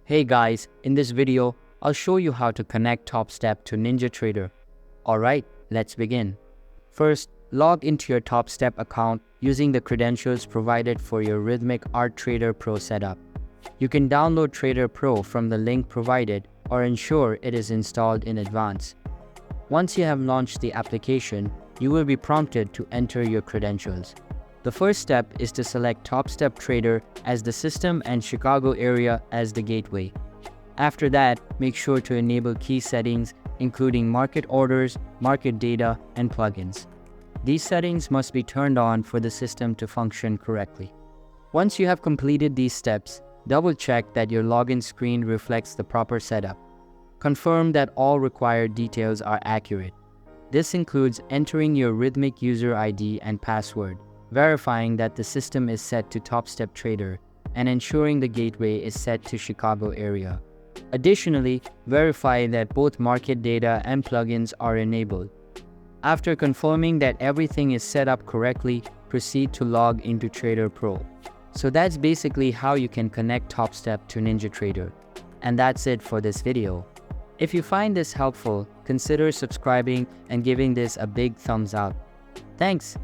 Hey guys, in this video, I'll show you how to connect Topstep to Ninjatrader. Alright, let's begin. First, log into your Topstep account using the credentials provided for your Rhythmic Art Trader Pro setup. You can download Trader Pro from the link provided or ensure it is installed in advance. Once you have launched the application, you will be prompted to enter your credentials. The first step is to select Topstep Trader as the system and Chicago area as the gateway. After that, make sure to enable key settings including market orders, market data, and plugins. These settings must be turned on for the system to function correctly. Once you have completed these steps, double-check that your login screen reflects the proper setup. Confirm that all required details are accurate. This includes entering your Rhythmic user ID and password, verifying that the system is set to Topstep Trader, and ensuring the gateway is set to Chicago area. Additionally, verify that both market data and plugins are enabled. After confirming that everything is set up correctly, proceed to log into Trader Pro. So that's basically how you can connect Topstep to Ninjatrader. And that's it for this video. If you find this helpful, consider subscribing and giving this a big thumbs up. Thanks.